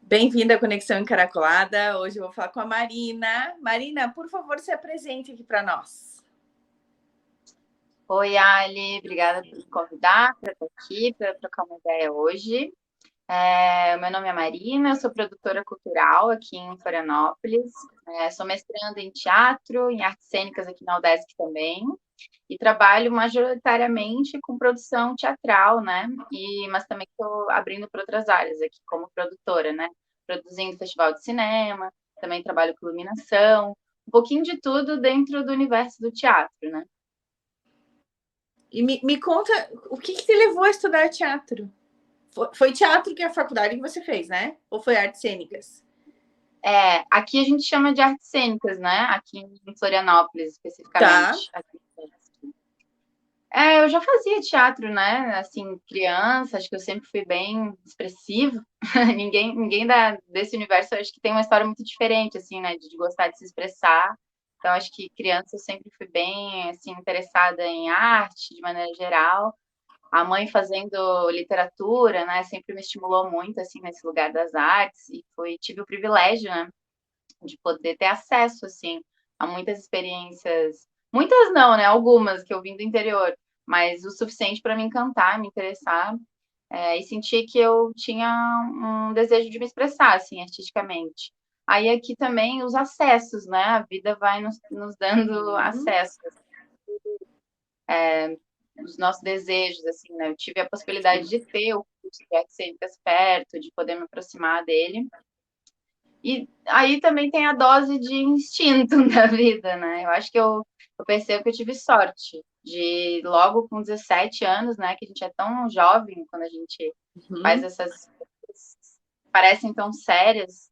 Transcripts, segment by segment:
Bem-vinda à Conexão Encaracolada. Hoje eu vou falar com a Marina. Marina, por favor, se apresente aqui para nós. Oi, Ali, obrigada por me convidar para estar aqui, para trocar uma ideia hoje. Meu nome é Marina, eu sou produtora cultural aqui em Florianópolis, sou mestranda em teatro, em artes cênicas aqui na UDESC também, e trabalho majoritariamente com produção teatral, né? Mas também estou abrindo para outras áreas aqui, como produtora, né? Produzindo festival de cinema, também trabalho com iluminação, um pouquinho de tudo dentro do universo do teatro, né? E me conta, o que te levou a estudar teatro? Foi teatro que é a faculdade que você fez, né? Ou foi artes cênicas? Aqui a gente chama de artes cênicas, né? Aqui em Florianópolis, Tá. especificamente. Eu já fazia teatro, né? Assim, criança, acho que eu sempre fui bem expressivo. Ninguém desse universo, acho que tem uma história muito diferente, assim, né? De gostar de se expressar. Então, acho que criança eu sempre fui bem, assim, interessada em arte, de maneira geral. A mãe fazendo literatura, né? Sempre me estimulou muito, assim, nesse lugar das artes. E tive o privilégio, né? De poder ter acesso, assim, a muitas experiências. Muitas não, né? Algumas que eu vim do interior, mas o suficiente para me encantar, me interessar, e sentir que eu tinha um desejo de me expressar, assim, artisticamente. Aí aqui também os acessos, né? A vida vai nos dando acesso, os nossos desejos, assim, né? Eu tive a possibilidade de ter o curso de artes cênicas perto, de poder me aproximar dele. E aí também tem a dose de instinto da vida, né? Eu acho que eu percebo que eu tive sorte de logo com 17 anos, né? Que a gente é tão jovem quando a gente faz Uhum. essas coisas, parecem tão sérias.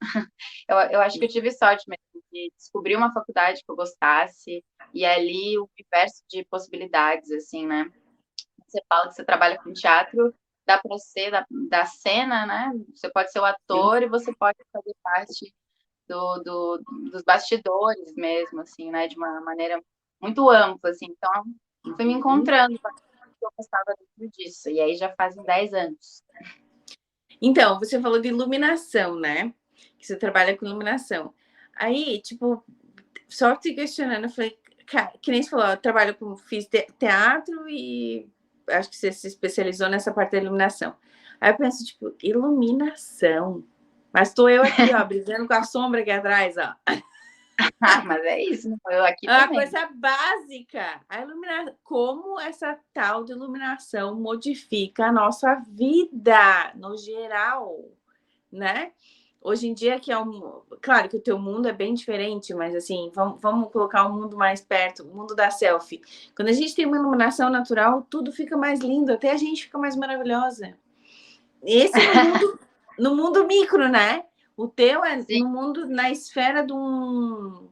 Eu acho que eu tive sorte mesmo de descobrir uma faculdade que eu gostasse e ali o universo de possibilidades, assim, né? Você fala que você trabalha com teatro, dá para ser da cena, né? Você pode ser o ator e você pode fazer parte dos bastidores mesmo, assim, né? De uma maneira muito ampla, assim. Então, fui me Uhum. encontrando com aquilo que eu gostava dentro disso. E aí já fazem 10 anos. Então, você falou de iluminação, né? Que você trabalha com iluminação. Aí, tipo, só te questionando, eu falei, cara, que nem você falou, eu trabalho com, fiz teatro e acho que você se especializou nessa parte da iluminação. Aí eu penso, tipo, iluminação. Mas estou eu aqui, ó, brisando com a sombra aqui atrás, ó. Mas é isso, eu aqui É uma também. coisa básica. A iluminação, como essa tal de iluminação modifica a nossa vida no geral, né? Hoje em dia que é um, claro que o teu mundo é bem diferente, mas assim, vamos colocar um mundo mais perto, o mundo da selfie. Quando a gente tem uma iluminação natural, tudo fica mais lindo, até a gente fica mais maravilhosa. Esse no mundo micro, né? O teu é Sim, no mundo, na esfera de, um,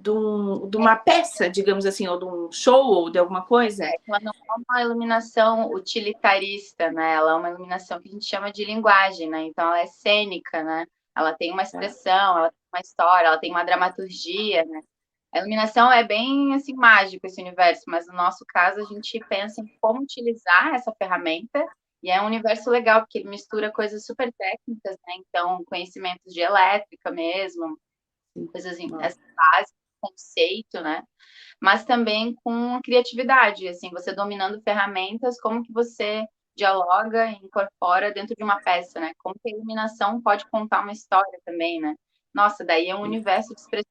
de uma peça, digamos assim, ou de um show, ou de alguma coisa. ela não é uma iluminação utilitarista, né? Ela é uma iluminação que a gente chama de linguagem, né? Então, ela é cênica, né? Ela tem uma expressão, ela tem uma história, ela tem uma dramaturgia, né? A iluminação é bem assim mágico esse universo, mas no nosso caso a gente pensa em como utilizar essa ferramenta e é um universo legal porque ele mistura coisas super técnicas, né? Então conhecimentos de elétrica mesmo, coisas assim, essa base, conceito, né? Mas também com criatividade, assim, você dominando ferramentas, como que você dialoga e incorpora dentro de uma peça, né? Como que a iluminação pode contar uma história também, né? Nossa, daí é um universo de expressões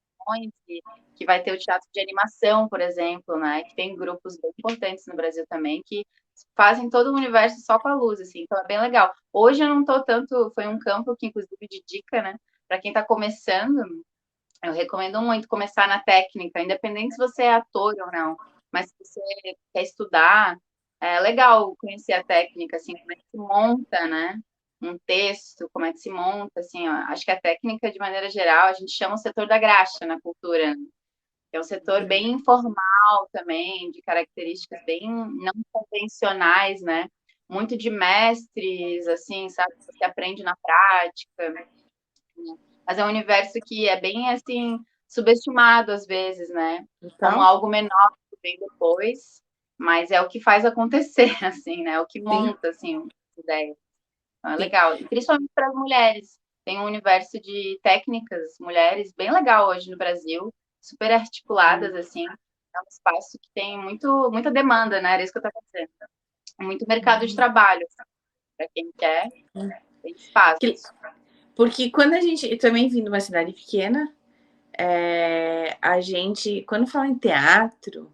que vai ter o teatro de animação, por exemplo, né? Que tem grupos bem importantes no Brasil também que fazem todo o universo só com a luz, assim, então é bem legal. Hoje eu não tô tanto, foi um campo que inclusive de dica, né? Para quem está começando, eu recomendo muito começar na técnica, independente se você é ator ou não. Mas se você quer estudar, é legal conhecer a técnica, assim, como é que se monta, né? Um texto, como é que se monta, assim, ó. Acho que a técnica, de maneira geral, a gente chama o setor da graxa na cultura, né? Que é um setor bem informal também, de características bem não convencionais, né? Muito de mestres, assim, sabe? Você aprende na prática, mas é um universo que é bem assim subestimado às vezes, né? Como Então, algo menor que vem depois, mas é o que faz acontecer, assim, né? É o que sim. monta assim as ideias. É Sim. legal, e principalmente para as mulheres. Tem um universo de técnicas mulheres bem legal hoje no Brasil, super articuladas, assim. É um espaço que tem muita demanda, né? Era isso que eu estava dizendo. Muito mercado de trabalho, para quem quer, tem espaço. Porque quando a gente, eu também vim de uma cidade pequena, a gente, quando fala em teatro,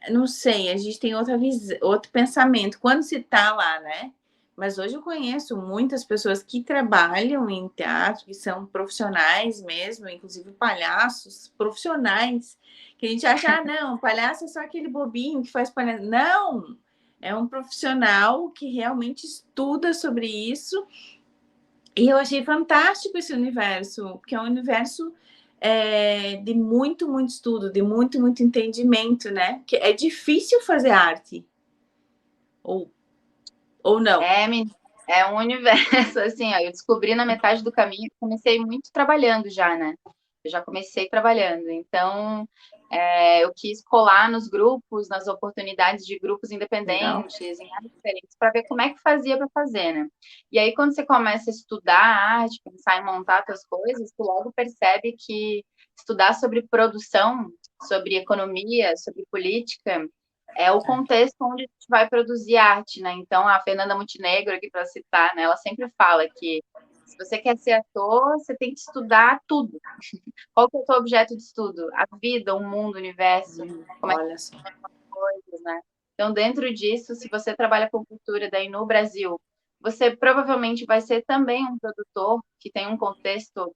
não sei, a gente tem outra visão, outro pensamento quando se tá lá, né? Mas hoje eu conheço muitas pessoas que trabalham em teatro, que são profissionais mesmo, inclusive palhaços profissionais, que a gente acha, ah, não, palhaço é só aquele bobinho que faz palhaço. Não! É um profissional que realmente estuda sobre isso. E eu achei fantástico esse universo, porque é um universo de muito, muito estudo, de muito, muito entendimento, né? Que é difícil fazer arte. Ou não. É um universo, assim, ó, eu descobri na metade do caminho, comecei muito trabalhando já, né? Eu já comecei trabalhando, então eu quis colar nos grupos, nas oportunidades de grupos Legal. independentes, em áreas diferentes, para ver como é que fazia para fazer, né? E aí, quando você começa a estudar a arte, pensar em montar suas coisas, você logo percebe que estudar sobre produção, sobre economia, sobre política, é o contexto onde a gente vai produzir arte, né? Então, a Fernanda Montenegro, aqui para citar, né, ela sempre fala que se você quer ser ator, você tem que estudar tudo. Qual que é o seu objeto de estudo? A vida, o mundo, o universo, como é que Olha só. funcionam as coisas, né? Então, dentro disso, se você trabalha com cultura daí no Brasil, você provavelmente vai ser também um produtor que tem um contexto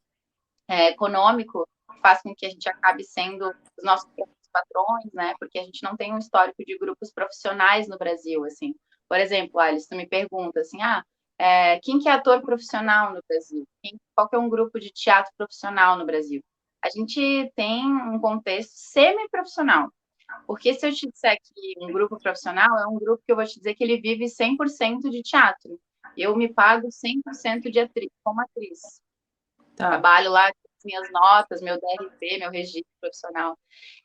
econômico, que faz com que a gente acabe sendo os nossos próprios patrões, né? Porque a gente não tem um histórico de grupos profissionais no Brasil, assim. Por exemplo, Alice, tu me pergunta assim, quem que é ator profissional no Brasil? Qual que é um grupo de teatro profissional no Brasil? A gente tem um contexto semi-profissional. Porque se eu te disser que um grupo profissional é um grupo que eu vou te dizer que ele vive 100% de teatro. Eu me pago 100% de atriz, como atriz. Tá. Trabalho lá com as minhas notas, meu DRT, meu registro profissional.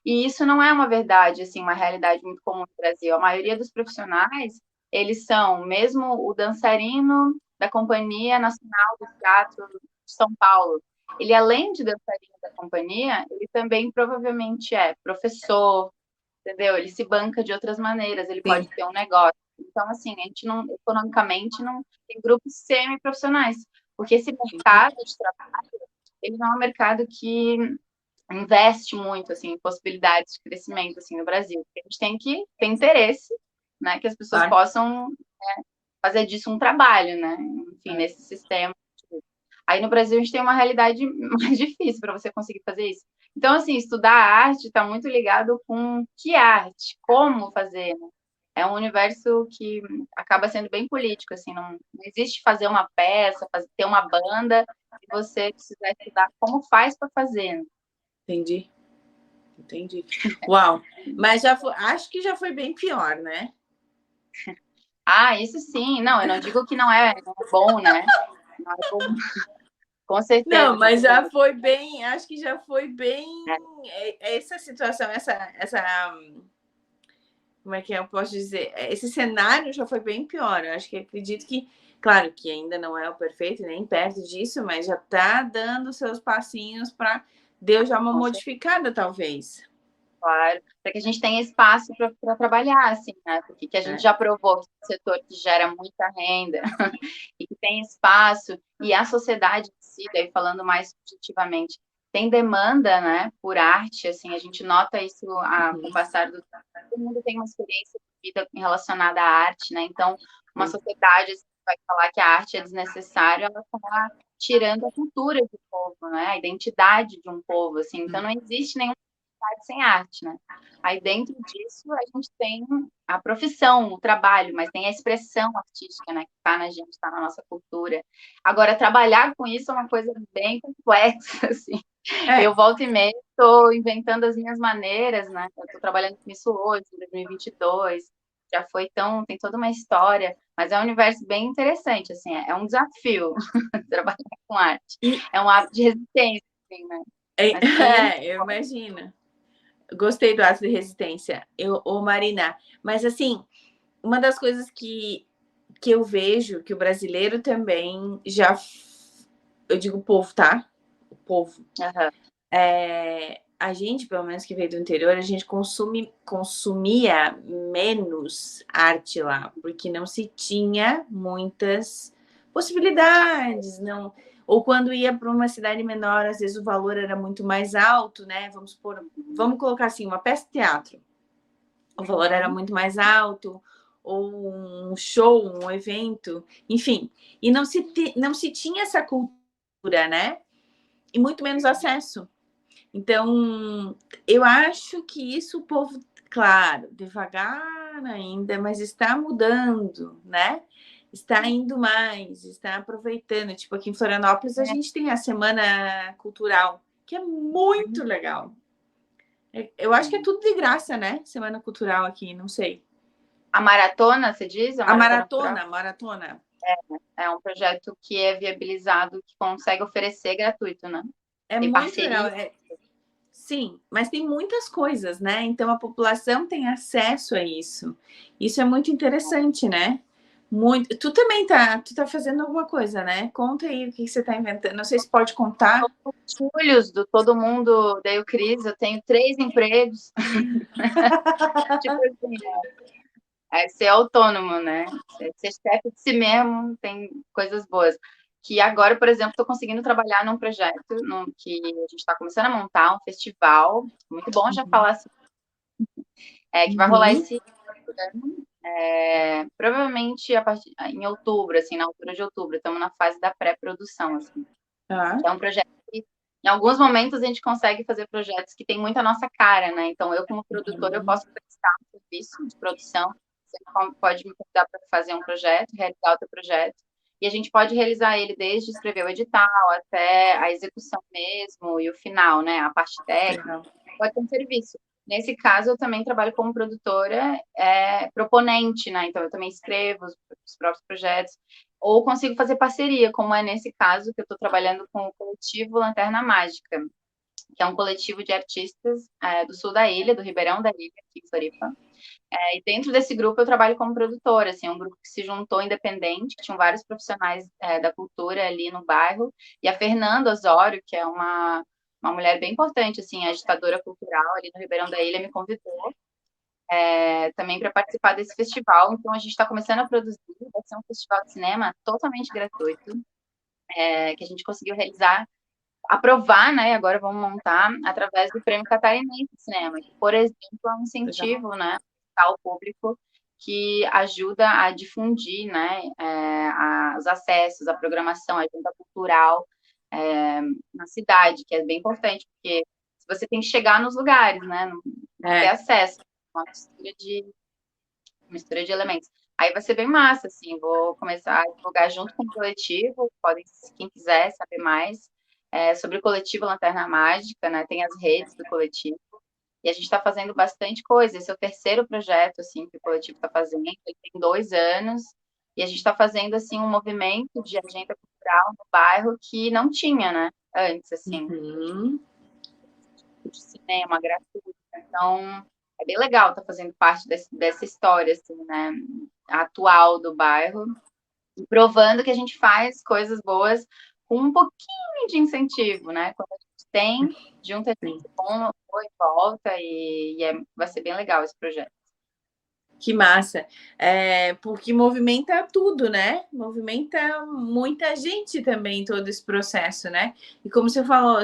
E isso não é uma verdade, assim, uma realidade muito comum no Brasil. A maioria dos profissionais, eles são, mesmo o dançarino da Companhia Nacional do Teatro de São Paulo, ele, além de dançarino da companhia, ele também provavelmente é professor, entendeu? Ele se banca de outras maneiras, ele Sim. pode ter um negócio. Então, assim, a gente não, economicamente, não tem grupos semi-profissionais, porque esse mercado de trabalho, ele não é um mercado que investe muito, assim, em possibilidades de crescimento, assim, no Brasil. A gente tem que ter interesse, né, que as pessoas Claro. possam fazer disso um trabalho, né, enfim, nesse sistema. Aí no Brasil a gente tem uma realidade mais difícil para você conseguir fazer isso. Então, assim, estudar arte está muito ligado com que arte, como fazer, né? É um universo que acaba sendo bem político, assim, não existe fazer uma peça, ter uma banda, e você precisar estudar como faz para fazer, né? Entendi. Entendi. Uau. Mas já foi, acho que já foi bem pior, né? Isso sim. Não, eu não digo que não é bom, né? Não é bom. Com Não, certeza, com mas já certeza. foi bem, acho que já foi bem É, essa situação, essa, como é que eu posso dizer? Esse cenário já foi bem pior. Eu acho que acredito que, claro, que ainda não é o perfeito, nem perto disso, mas já está dando seus passinhos para Deus já uma com certeza, modificada, talvez. claro. Para que a gente tenha espaço para trabalhar, assim, né? Porque que a gente É. já provou que é um setor que gera muita renda e que tem espaço, e a sociedade em si, daí falando mais subjetivamente, tem demanda, né, por arte, assim, a gente nota isso com o passar do tempo. Todo mundo tem uma experiência de vida relacionada à arte, né? Então, uma sociedade assim, vai falar que a arte é desnecessária, ela está tirando a cultura do povo, né? A identidade de um povo, assim. Então, não existe nenhuma sociedade sem arte, né? Aí, dentro disso, a gente tem a profissão, o trabalho, mas tem a expressão artística, né? Que está na gente, está na nossa cultura. Agora, trabalhar com isso é uma coisa bem complexa, assim. É. Eu volto e meia, estou inventando as minhas maneiras, né? Eu estou trabalhando com isso hoje, em 2022. Já foi tem toda uma história, mas é um universo bem interessante, assim, é um desafio trabalhar com arte. É um ato de resistência, assim, né? Mas que Eu imagino. Gostei do ato de resistência. Marina, mas assim, uma das coisas que eu vejo que o brasileiro também já, eu digo o povo, tá? O povo. A gente, pelo menos que veio do interior, a gente consumia menos arte lá, porque não se tinha muitas possibilidades, não. Ou quando ia para uma cidade menor, às vezes o valor era muito mais alto, né? Vamos colocar assim, uma peça de teatro. O valor era muito mais alto, ou um show, um evento, enfim. E não se tinha essa cultura, né? E muito menos acesso. Então, eu acho que isso o povo, claro, devagar ainda, mas está mudando, né? Está indo mais, está aproveitando. Tipo, aqui em Florianópolis, a gente tem a Semana Cultural, que é muito legal. Eu acho que é tudo de graça, né? Semana Cultural aqui, não sei. A maratona, você diz? A maratona. É um projeto que é viabilizado, que consegue oferecer gratuito, né? É tem muito parceria. legal. Sim, mas tem muitas coisas, né? Então a população tem acesso a isso. Isso é muito interessante, né? Muito. Tu também tu tá fazendo alguma coisa, né? Conta aí o que você tá inventando. Não sei se pode contar. Julhos do Todo Mundo Deu Crise, eu tenho 3 empregos. Tipo assim, ser autônomo, né? Ser chefe de si mesmo tem coisas boas. Que agora, por exemplo, estou conseguindo trabalhar num projeto que a gente está começando a montar um festival. Muito bom já falar assim. Que vai rolar esse ano. Provavelmente em outubro, assim, na altura de outubro. Estamos na fase da pré-produção, assim. É um projeto que, em alguns momentos, a gente consegue fazer projetos que tem muito a nossa cara, né? Então, eu, como produtora, eu posso prestar um serviço de produção. Você pode me convidar para fazer um projeto, realizar outro projeto. E a gente pode realizar ele desde escrever o edital até a execução mesmo e o final, né? A parte técnica. Pode ser um serviço. Nesse caso, eu também trabalho como produtora proponente, né? Então, eu também escrevo os próprios projetos. Ou consigo fazer parceria, como é nesse caso que eu estou trabalhando com o coletivo Lanterna Mágica, que é um coletivo de artistas do sul da ilha, do Ribeirão da Ilha, aqui em Floripa. E dentro desse grupo eu trabalho como produtora, assim, um grupo que se juntou independente, que tinham vários profissionais da cultura ali no bairro, e a Fernanda Osório, que é uma mulher bem importante, assim, agitadora cultural ali no Ribeirão da Ilha, me convidou também para participar desse festival. Então, a gente está começando a produzir, vai ser um festival de cinema totalmente gratuito, que a gente conseguiu aprovar, né? Agora vamos montar através do Prêmio Catarinense de Cinema, que, por exemplo, é um incentivo, né, ao público que ajuda a difundir, né, os acessos, a programação, a agenda cultural na cidade, que é bem importante, porque você tem que chegar nos lugares, né, ter acesso, uma mistura de elementos. Aí vai ser bem massa, assim, vou começar a divulgar junto com o coletivo, quem quiser saber mais, sobre o coletivo Lanterna Mágica, né, tem as redes do coletivo, e a gente está fazendo bastante coisa, esse é o terceiro projeto, assim, que o coletivo está fazendo, ele tem 2 anos, e a gente está fazendo, assim, um movimento de agenda cultural no bairro que não tinha, né, antes, assim, de cinema gratuito, então é bem legal estar fazendo parte dessa história, assim, né, atual do bairro, e provando que a gente faz coisas boas com um pouquinho de incentivo, né? Quando a gente tem, junta a gente com e volta, vai ser bem legal esse projeto. Que massa. Porque movimenta tudo, né? Movimenta muita gente também todo esse processo, né? E como você falou,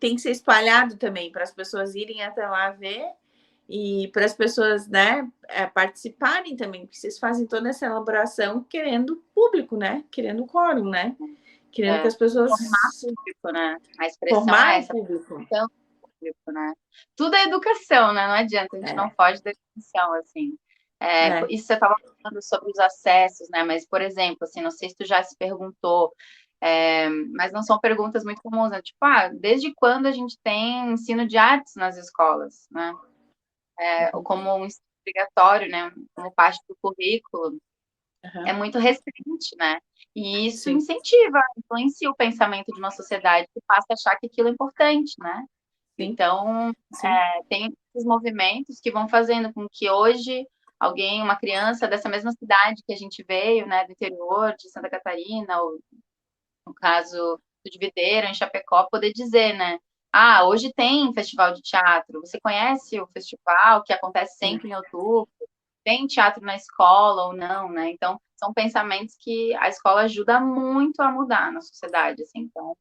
tem que ser espalhado também para as pessoas irem até lá ver e para as pessoas, né, participarem também, porque vocês fazem toda essa elaboração querendo público, né? Querendo quórum, né? Querendo que as pessoas formar público, né? A expressão formar essa. Público, né? Tudo é educação, né? Não adianta, a gente não foge da educação, assim. Isso você estava falando sobre os acessos, né? Mas, por exemplo, assim, não sei se tu já se perguntou, mas não são perguntas muito comuns, né? Tipo, desde quando a gente tem ensino de artes nas escolas, né? Como um ensino obrigatório, né? Como parte do currículo. É muito recente, né? E isso influencia o pensamento de uma sociedade que passa a achar que aquilo é importante, né? Então, tem esses movimentos que vão fazendo com que hoje alguém, uma criança dessa mesma cidade que a gente veio, né, do interior de Santa Catarina, ou no caso do Videira, em Chapecó, poder dizer, né? Ah, hoje tem festival de teatro. Você conhece o festival que acontece sempre em outubro? Tem teatro na escola ou não, né? Então, são pensamentos que a escola ajuda muito a mudar na sociedade, assim. Então,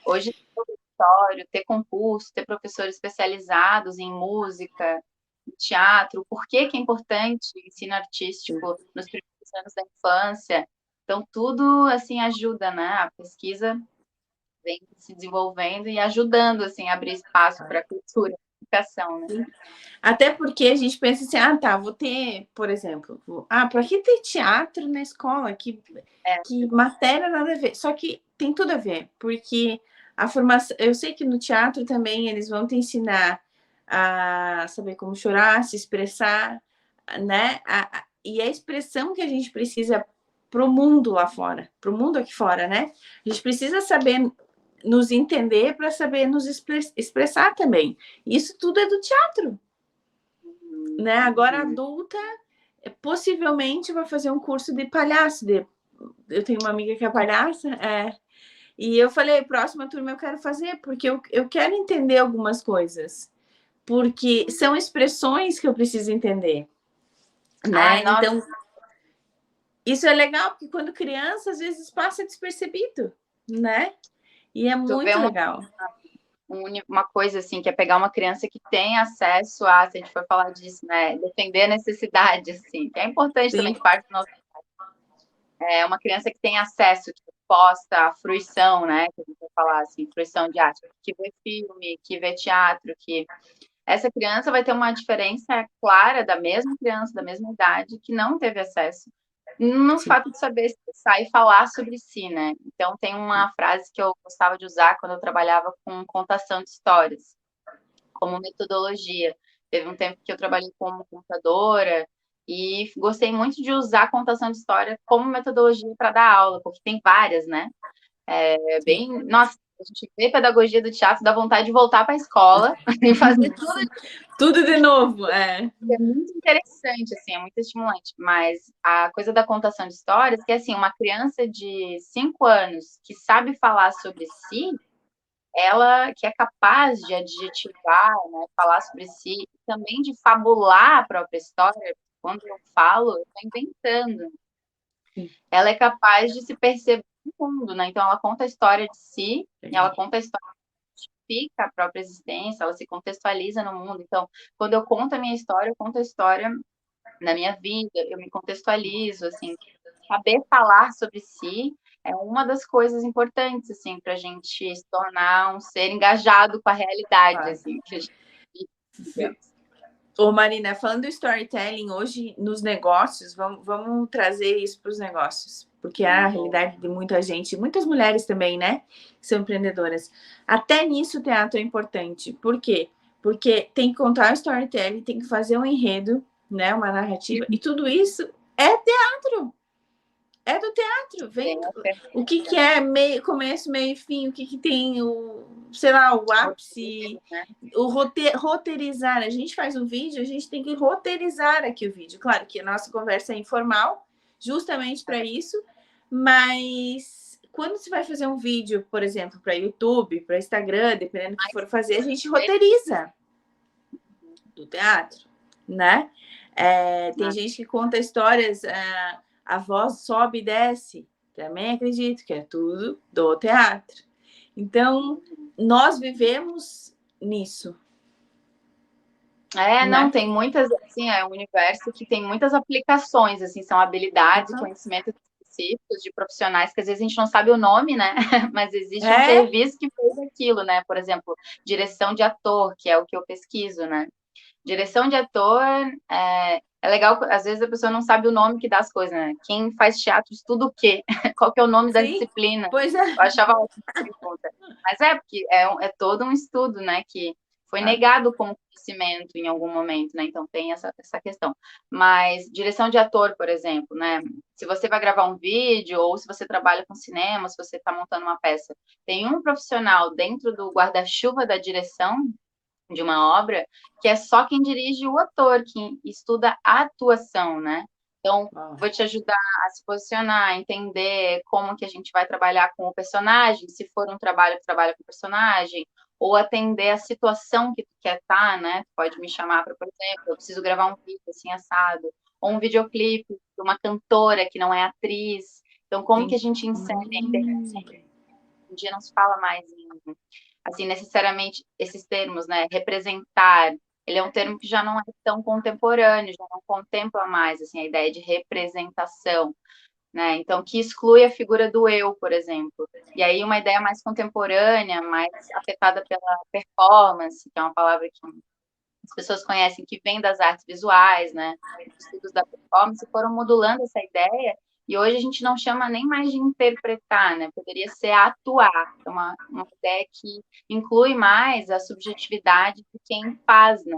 hoje, ter auditório, ter concurso, ter professores especializados em música, em teatro, por que que é importante o ensino artístico nos primeiros anos da infância? Então, tudo, assim, ajuda, né? A pesquisa vem se desenvolvendo e ajudando, assim, a abrir espaço para a cultura, educação, né? Até porque a gente pensa assim, ah, tá, vou ter, por exemplo, para que ter teatro na escola? Que matéria nada a ver. Só que tem tudo a ver, porque a formação, eu sei que no teatro também eles vão te ensinar a saber como chorar, se expressar, né? E a expressão que a gente precisa para o mundo lá fora, para o mundo aqui fora, né? A gente precisa saber nos entender para saber nos expressar também. Isso tudo é do teatro, né? Agora adulta, possivelmente vai fazer um curso de palhaço. Eu tenho uma amiga que é palhaça, e eu falei, próxima turma eu quero fazer, porque eu quero entender algumas coisas, porque são expressões que eu preciso entender, né? Ai, então, isso é legal, porque quando criança, às vezes passa despercebido, né? E é muito legal. Uma coisa assim, que é pegar uma criança que tem acesso a, se a gente for falar disso, né, defender a necessidade, assim, que é importante Sim. também de parte do nosso. É uma criança que tem acesso, que posta a fruição, né, que a gente vai falar assim, fruição de arte, que vê filme, que vê teatro, que essa criança vai ter uma diferença clara da mesma criança, da mesma idade, que não teve acesso, no Sim. fato de saber expressar e falar sobre si, né? Então, tem uma frase que eu gostava de usar quando eu trabalhava com contação de histórias, como metodologia. Teve um tempo que eu trabalhei como contadora e gostei muito de usar a contação de história como metodologia para dar aula, porque tem várias, né? É bem. Nossa, a gente vê pedagogia do teatro, dá vontade de voltar para a escola e fazer tudo de novo. É muito interessante, assim, é muito estimulante. Mas a coisa da contação de histórias, que é assim, uma criança de 5 anos que sabe falar sobre si, ela que é capaz de adjetivar, né, falar sobre si, também de fabular a própria história. Quando eu falo, eu estou inventando. Ela é capaz de se perceber no mundo, né? Então ela conta a história de si, ela conta a história, justifica a própria existência, ela se contextualiza no mundo. Então, quando eu conto a minha história, eu conto a história da minha vida, eu me contextualizo, assim, saber falar sobre si é uma das coisas importantes, assim, para a gente se tornar um ser engajado com a realidade, assim, que a gente vive. Ô, Marina, falando do storytelling hoje nos negócios, vamos trazer isso para os negócios, porque é a realidade de muita gente, muitas mulheres também, né? Que são empreendedoras. Até nisso o teatro é importante. Por quê? Porque tem que contar o storytelling, tem que fazer um enredo, né? Uma narrativa, e tudo isso é teatro. É do teatro, vem. O que é meio, começo, meio e fim, o que tem o, sei lá, o ápice, o roteirizar. A gente faz um vídeo, a gente tem que roteirizar aqui o vídeo. Claro que a nossa conversa é informal, justamente para isso, mas quando você vai fazer um vídeo, por exemplo, para YouTube, para Instagram, dependendo do que for fazer, a gente roteiriza do teatro, né? Tem gente que conta histórias, a voz sobe e desce. Também acredito que é tudo do teatro. Então, nós vivemos nisso. Não, tem muitas, assim, é um universo que tem muitas aplicações, assim, são habilidades e conhecimentos específicos de profissionais que às vezes a gente não sabe o nome, né? Mas existe um serviço que fez aquilo, né? Por exemplo, direção de ator, que é o que eu pesquiso, né? Direção de ator é legal, às vezes a pessoa não sabe o nome que dá as coisas, né? Quem faz teatro estuda o quê? Qual que é o nome da disciplina? Pois é. Eu achava ótimo essa pergunta. Mas porque é todo um estudo, né? Que foi negado como conhecimento em algum momento, né? Então tem essa questão. Mas direção de ator, por exemplo, né? Se você vai gravar um vídeo ou se você trabalha com cinema, se você está montando uma peça, tem um profissional dentro do guarda-chuva da direção de uma obra, que é só quem dirige o ator, que estuda a atuação, né? Então, vou te ajudar a se posicionar, a entender como que a gente vai trabalhar com o personagem, se for um trabalho que trabalha com o personagem, ou atender a situação que tu quer estar, né? Pode me chamar para, por exemplo, eu preciso gravar um vídeo assim assado, ou um videoclipe de uma cantora que não é atriz. Então, como que a gente insere a internet? Hoje em dia não se fala mais em, assim, necessariamente esses termos, né? Representar, ele é um termo que já não é tão contemporâneo, já não contempla mais, assim, a ideia de representação, né? Então, que exclui a figura do eu, por exemplo. E aí, uma ideia mais contemporânea, mais afetada pela performance, que é uma palavra que as pessoas conhecem, que vem das artes visuais, né? Os estudos da performance foram modulando essa ideia, e hoje a gente não chama nem mais de interpretar, né? Poderia ser atuar. É uma ideia que inclui mais a subjetividade de quem faz, né?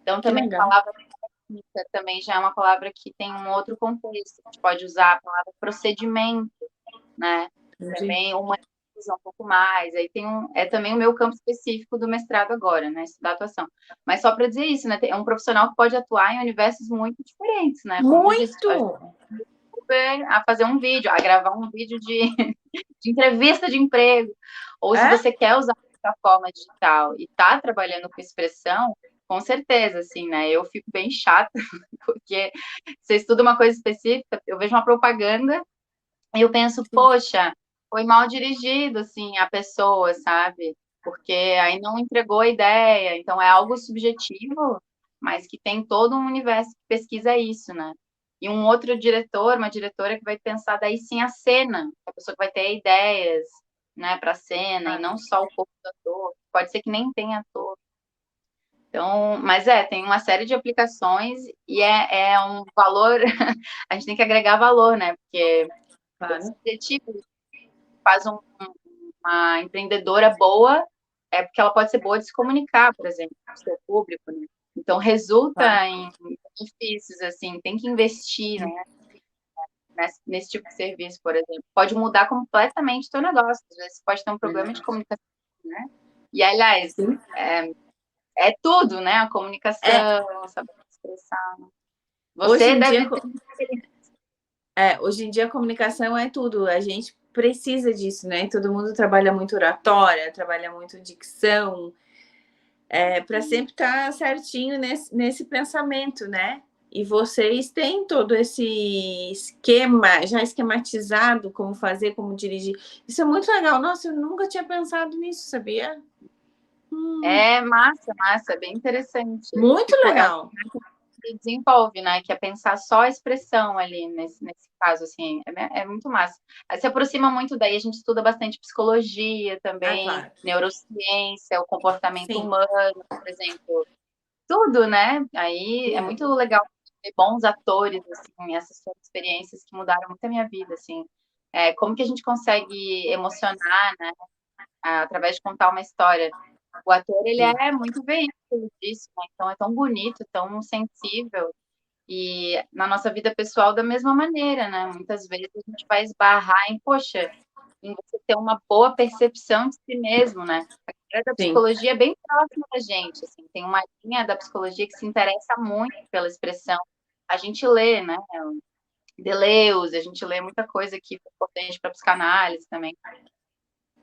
Então, Que também a legal. palavra técnica também já é uma palavra que tem um outro contexto. A gente pode usar a palavra procedimento, né? Entendi. Também humaniza um pouco mais. Aí tem é também o meu campo específico do mestrado agora, né? Estudar atuação. Mas só para dizer isso, né? É um profissional que pode atuar em universos muito diferentes, né? Como tu disse, Muito! a fazer um vídeo, a gravar um vídeo de entrevista de emprego, ou se É? você quer usar a plataforma digital e tá trabalhando com expressão, com certeza, assim, né? Eu fico bem chata, porque você estuda uma coisa específica, eu vejo uma propaganda e eu penso, poxa, foi mal dirigido, assim, a pessoa, sabe? Porque aí não entregou a ideia. Então, é algo subjetivo, mas que tem todo um universo que pesquisa isso, né? E um outro diretor, uma diretora que vai pensar daí sim a cena, a pessoa que vai ter ideias, né, para a cena, e não só o corpo do ator. Pode ser que nem tenha ator. Então, mas tem uma série de aplicações e é um valor, a gente tem que agregar valor, né? Porque esse Claro. objetivo faz uma empreendedora boa, é porque ela pode ser boa de se comunicar, por exemplo, com o seu público, né? Então, resulta Claro. em benefícios, assim, tem que investir, né, nesse tipo de serviço, por exemplo. Pode mudar completamente o teu negócio, às vezes você pode ter um problema de Verdade. comunicação, né? E, aliás, Sim. é tudo, né? A É, comunicação, saber expressar. hoje Você em dia, deve ter... hoje em dia a comunicação é tudo. A gente precisa disso, né? Todo mundo trabalha muito oratória, trabalha muito dicção, para sempre estar certinho nesse pensamento, né? E vocês têm todo esse esquema já esquematizado, como fazer, como dirigir. Isso é muito legal. Nossa, eu nunca tinha pensado nisso, sabia? É massa, massa, é bem interessante. Muito Tipo, é um legal. que desenvolve, né? Que é pensar só a expressão ali nesse caso, assim, é muito massa. Aí se aproxima muito daí, a gente estuda bastante psicologia Ah, também, claro. neurociência, o comportamento Sim, humano, por exemplo, tudo, né? Aí é muito tudo. legal ter bons atores, assim, essas são experiências que mudaram muito a minha vida, assim. Como que a gente consegue emocionar, né? Através de contar uma história. O ator, ele Sim. é muito veículo disso, né? Então é tão bonito, tão sensível, e na nossa vida pessoal, da mesma maneira, né? Muitas vezes a gente vai esbarrar em, poxa, em você ter uma boa percepção de si mesmo, né? A área da Sim. psicologia é bem próxima da gente, assim, tem uma linha da psicologia que se interessa muito pela expressão. A gente lê, né? Deleuze, a gente lê muita coisa que é importante para psicanálise também.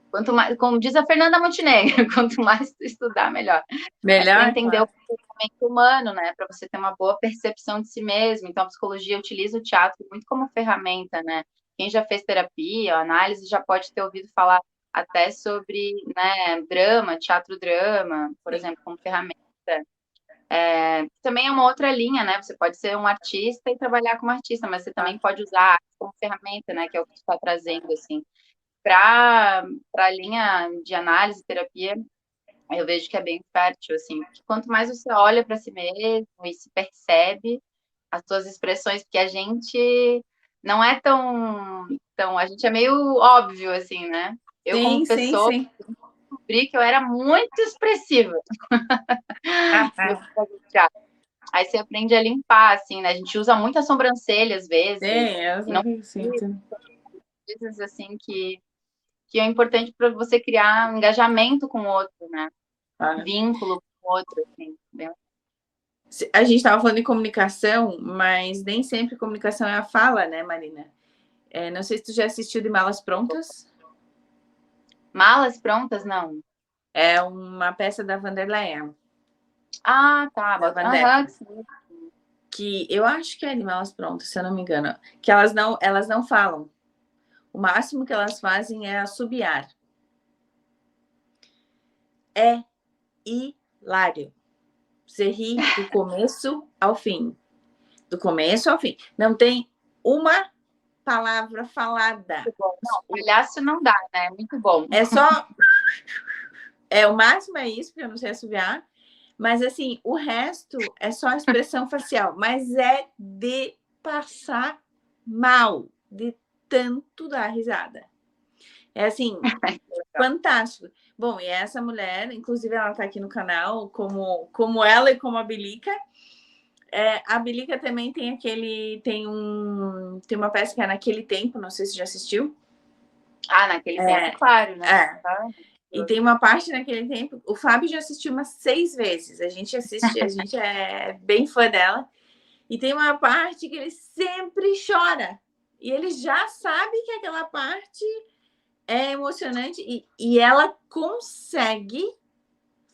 Quanto mais, como diz a Fernanda Montenegro, quanto mais tu estudar, melhor. Mas para Melhor, entender o claro. comportamento humano, né? Para você ter uma boa percepção de si mesmo. Então, a psicologia utiliza o teatro muito como ferramenta, né? Quem já fez terapia, análise, já pode ter ouvido falar até sobre, né, drama, teatro-drama, por Sim. exemplo, como ferramenta. Também é uma outra linha, né? Você pode ser um artista e trabalhar como artista, mas você também Claro. pode usar a arte como ferramenta, né? Que é o que tu está trazendo, assim. Para a linha de análise, terapia, eu vejo que é bem fértil, assim, porque quanto mais você olha para si mesmo e se percebe as suas expressões, porque a gente não é tão, a gente é meio óbvio, assim, né? Eu, como Sim, sim, pessoa, sim. descobri que eu era muito expressiva no teatro. Aí você aprende a limpar, assim, né? A gente usa muita sobrancelha às vezes, e não Eu sinto. coisas assim que é importante para você criar um engajamento com o outro, né? Claro. Vínculo. outro, assim, bem... A gente estava falando de comunicação, mas nem sempre comunicação é a fala, né, Marina? Não sei se tu já assistiu de Malas Prontas. Malas prontas, não. É uma peça da Vanderleia. Ah, tá. Da Aham, Vandeca. Que eu acho que é de Malas Prontas, se eu não me engano. Que elas não falam. O máximo que elas fazem é assobiar. É hilário. Você ri do começo ao fim. Do começo ao fim. Não tem uma palavra falada. Não, palhaço não dá, né? Muito bom. É só... o máximo é isso, porque eu não sei assobiar. Mas, assim, o resto é só expressão facial. Mas é de passar mal. De tanto dar risada. É, assim, fantástico. Bom, e essa mulher, inclusive, ela está aqui no canal, como ela e como a Bilica. A Bilica também tem tem uma peça que é Naquele Tempo, não sei se já assistiu. Ah, naquele tempo, claro, né? E tem uma parte Naquele Tempo, o Fábio já assistiu umas 6 vezes, a gente assiste, a gente é bem fã dela, e tem uma parte que ele sempre chora, e ele já sabe que aquela parte é emocionante, e ela consegue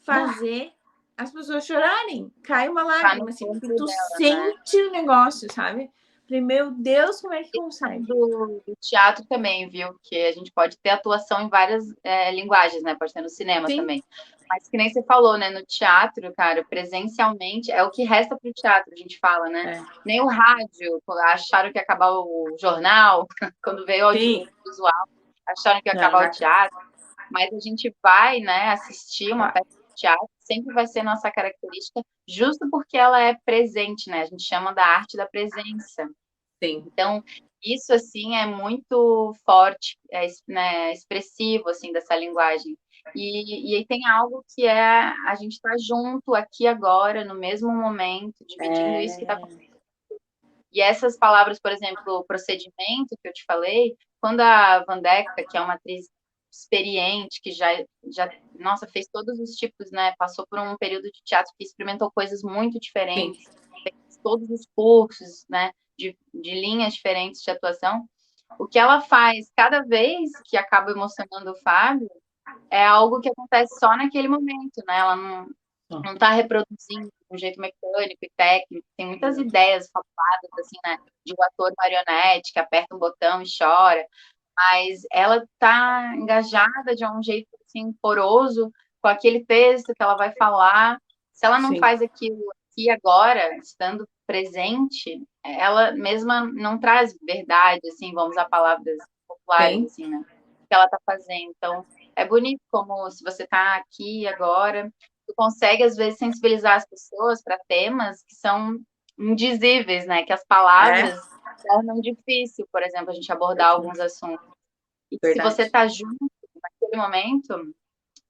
fazer as pessoas chorarem, cai uma lágrima, assim, porque tu dela, sente o negócio, sabe? Falei, meu Deus, como é que consegue? Do teatro também, viu? Que a gente pode ter atuação em várias linguagens, né? Pode ter no cinema Sim. também. Mas que nem você falou, né? No teatro, cara, presencialmente, é o que resta para o teatro, a gente fala, né? Nem o rádio, acharam que ia acabar o jornal, quando veio o audiovisual, acharam que ia acabar o teatro. Mas a gente vai, né, assistir uma peça de teatro, sempre vai ser nossa característica, justo porque ela é presente, né? A gente chama da arte da presença. Sim. Então, isso, assim, é muito forte, né, expressivo, assim, dessa linguagem. E aí tem algo que é a gente estar junto aqui agora, no mesmo momento, dividindo isso que está acontecendo. E essas palavras, por exemplo, o procedimento que eu te falei, quando a Vandeca, que é uma atriz experiente, que nossa, fez todos os tipos, né? Passou por um período de teatro que experimentou coisas muito diferentes, fez todos os cursos, né? De linhas diferentes de atuação. O que ela faz cada vez que acaba emocionando o Fábio é algo que acontece só naquele momento, né? Ela não está reproduzindo de um jeito mecânico e técnico. Tem muitas ideias fabuladas, assim, né? De um ator marionete que aperta um botão e chora. Mas ela está engajada de um jeito, assim, poroso com aquele texto que ela vai falar. Se ela não faz aquilo aqui agora, estando presente, ela mesma não traz verdade, assim, vamos usar palavras populares, assim, né? Que ela está fazendo. Então, é bonito como se você está aqui agora, tu consegue, às vezes, sensibilizar as pessoas para temas que são indizíveis, né? Que as palavras tornam difícil, por exemplo, a gente abordar alguns assuntos. E se você está junto naquele momento,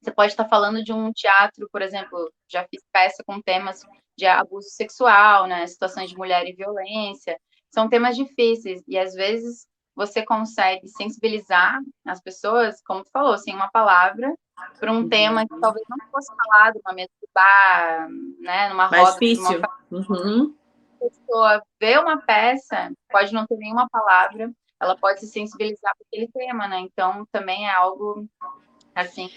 você pode estar falando de um teatro, por exemplo, já fiz peça com temas de abuso sexual, né? Situações de mulher e violência. São temas difíceis e, às vezes, você consegue sensibilizar as pessoas, como tu falou, sem uma palavra, para um tema que talvez não fosse falado numa mesa de bar, né, numa roda. Difícil. A pessoa vê uma peça, pode não ter nenhuma palavra, ela pode se sensibilizar para aquele tema, né? Então, também é algo, assim,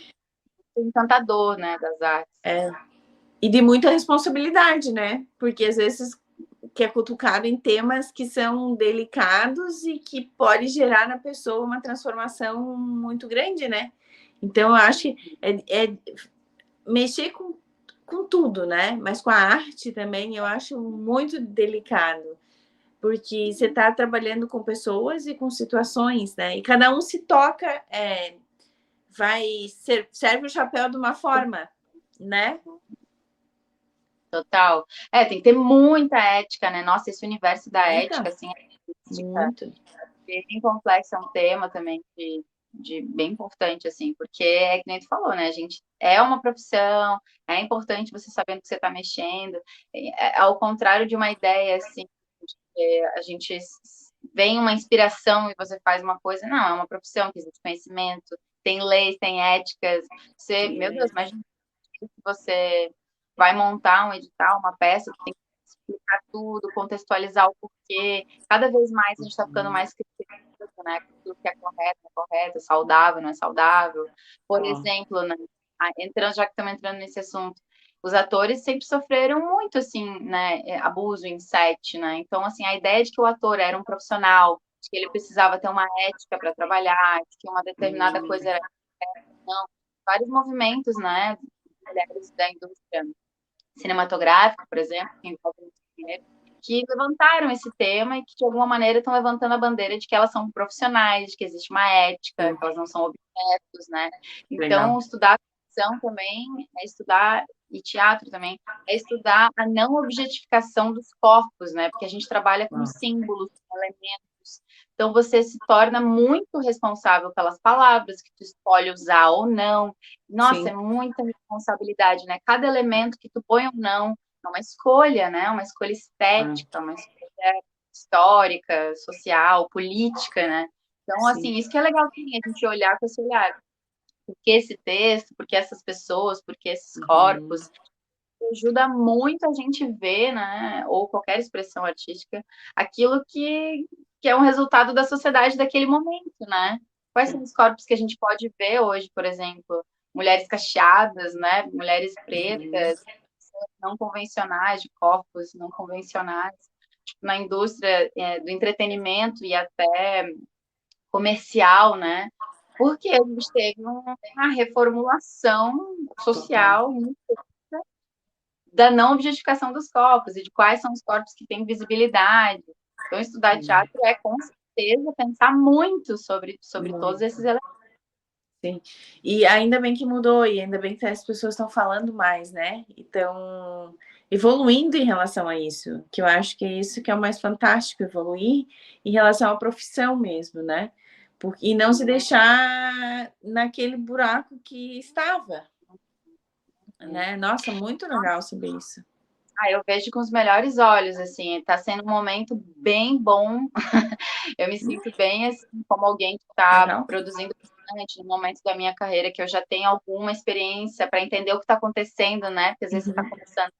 encantador, né, das artes. E de muita responsabilidade, né? Porque, às vezes, que é cutucado em temas que são delicados e que pode gerar na pessoa uma transformação muito grande, né? Então, eu acho que é mexer com tudo, né? Mas com a arte também eu acho muito delicado, porque você está trabalhando com pessoas e com situações, né? E cada um se toca, serve o chapéu de uma forma, né? Total. Tem que ter muita ética, né? Nossa, esse universo da ética, assim, muito. Bem complexo, é um tema também de bem importante, assim, porque é que nem tu falou, né? A gente é uma profissão, é importante você saber no que você está mexendo, ao contrário de uma ideia, assim, a gente vem uma inspiração e você faz uma coisa, não, é uma profissão que existe conhecimento, tem leis, tem éticas, meu Deus, imagina se você vai montar um edital, uma peça, tu tem que explicar tudo, contextualizar o porquê. Cada vez mais a gente está ficando mais crítico, né? Tudo que é correto, não é correto, saudável, não é saudável. Por exemplo, né? Já que estamos entrando nesse assunto, os atores sempre sofreram muito, assim, né? Abuso em set, né? Então, assim, a ideia de que o ator era um profissional, de que ele precisava ter uma ética para trabalhar, de que uma determinada coisa era... Não, vários movimentos, né? Mulheres da indústria cinematográfica, por exemplo, que envolve muito dinheiro, que levantaram esse tema e que, de alguma maneira, estão levantando a bandeira de que elas são profissionais, de que existe uma ética, que elas não são objetos, né? Então, estudar ficção também é estudar, e teatro também, é estudar a não objetificação dos corpos, né? Porque a gente trabalha com símbolos, com elementos. Então, você se torna muito responsável pelas palavras que tu escolhe usar ou não. Nossa, é muita responsabilidade, né? Cada elemento que tu põe ou não é uma escolha, né? Uma escolha estética, uma escolha histórica, social, política, né? Então, assim, isso que é legal também, a gente olhar com esse olhar. Por que esse texto? Por que essas pessoas? Por que esses corpos? Ajuda muito a gente ver, né? Ou qualquer expressão artística, aquilo que é um resultado da sociedade daquele momento, né? Quais são os corpos que a gente pode ver hoje, por exemplo? Mulheres cacheadas, né? Mulheres pretas, não convencionais, de corpos não convencionais. Tipo, na indústria do entretenimento e até comercial, né? Porque a gente teve uma reformulação social da não objetificação dos corpos e de quais são os corpos que têm visibilidade. Então, estudar teatro é, com certeza, pensar muito sobre todos esses elementos. Sim, e ainda bem que mudou, e ainda bem que as pessoas estão falando mais, né? Então, evoluindo em relação a isso, que eu acho que é isso que é o mais fantástico, evoluir em relação à profissão mesmo, né? E não se deixar naquele buraco que estava, né? Nossa, muito legal saber isso. Eu vejo com os melhores olhos, assim, está sendo um momento bem bom. Eu me sinto bem, assim, como alguém que está produzindo bastante no momento da minha carreira, que eu já tenho alguma experiência para entender o que está acontecendo, né? Porque às vezes você está começando.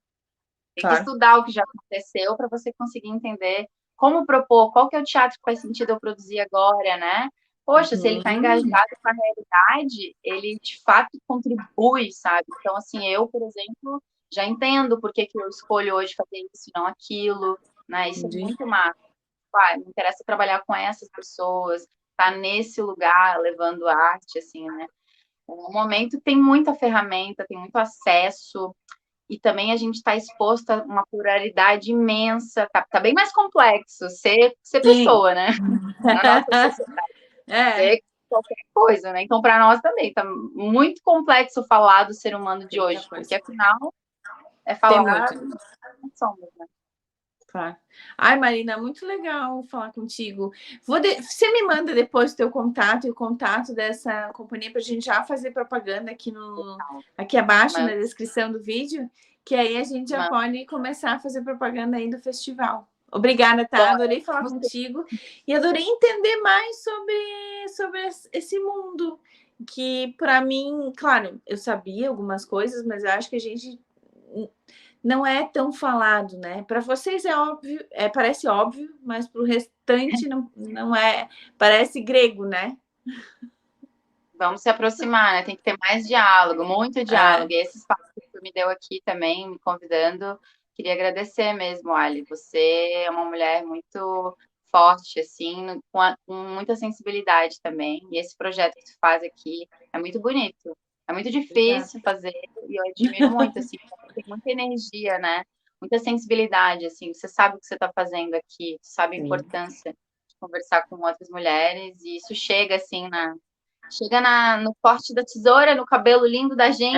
Tem que estudar o que já aconteceu para você conseguir entender como propor, qual que é o teatro que faz sentido eu produzir agora, né? Poxa, se ele está engajado com a realidade, ele de fato contribui, sabe? Então, assim, eu, por exemplo, já entendo por que eu escolho hoje fazer isso e não aquilo, né? Isso é muito massa. Me interessa trabalhar com essas pessoas, estar nesse lugar, levando arte, assim, né? No momento tem muita ferramenta, tem muito acesso, e também a gente está exposto a uma pluralidade imensa, tá bem mais complexo ser pessoa, né? Na nossa sociedade. Ser qualquer coisa, né? Então, para nós também, tá muito complexo falar do ser humano de hoje, porque afinal é falar somos, né? Claro. Ai, Marina, muito legal falar contigo. Você me manda depois o teu contato e o contato dessa companhia para a gente já fazer propaganda aqui abaixo na descrição do vídeo, que aí a gente já pode começar a fazer propaganda aí do festival. Obrigada, tá? Adorei falar contigo e adorei entender mais sobre esse mundo, que para mim, claro, eu sabia algumas coisas, mas eu acho que a gente não é tão falado, né? Para vocês é óbvio, parece óbvio, mas para o restante não é, parece grego, né? Vamos se aproximar, né? Tem que ter mais diálogo, muito diálogo. E esse espaço que você me deu aqui também, me convidando, queria agradecer mesmo, Ali. Você é uma mulher muito forte, assim, com muita sensibilidade também. E esse projeto que tu faz aqui é muito bonito. É muito difícil fazer e eu admiro muito, assim, tem muita energia, né? Muita sensibilidade, assim. Você sabe o que você está fazendo aqui, sabe a importância de conversar com outras mulheres e isso chega, assim, no corte da tesoura, no cabelo lindo da gente.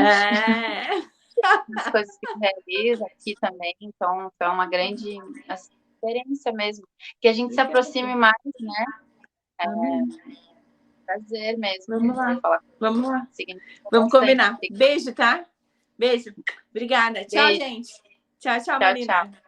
As coisas que tu realiza aqui também. Então, é uma grande experiência mesmo. Que a gente se aproxime mais, né? Prazer mesmo. Vamos lá. Falar Vamos lá. Vamos combinar. Beijo, tá? Beijo. Obrigada. Tchau, Beijo. gente. Tchau, Marina. Tchau.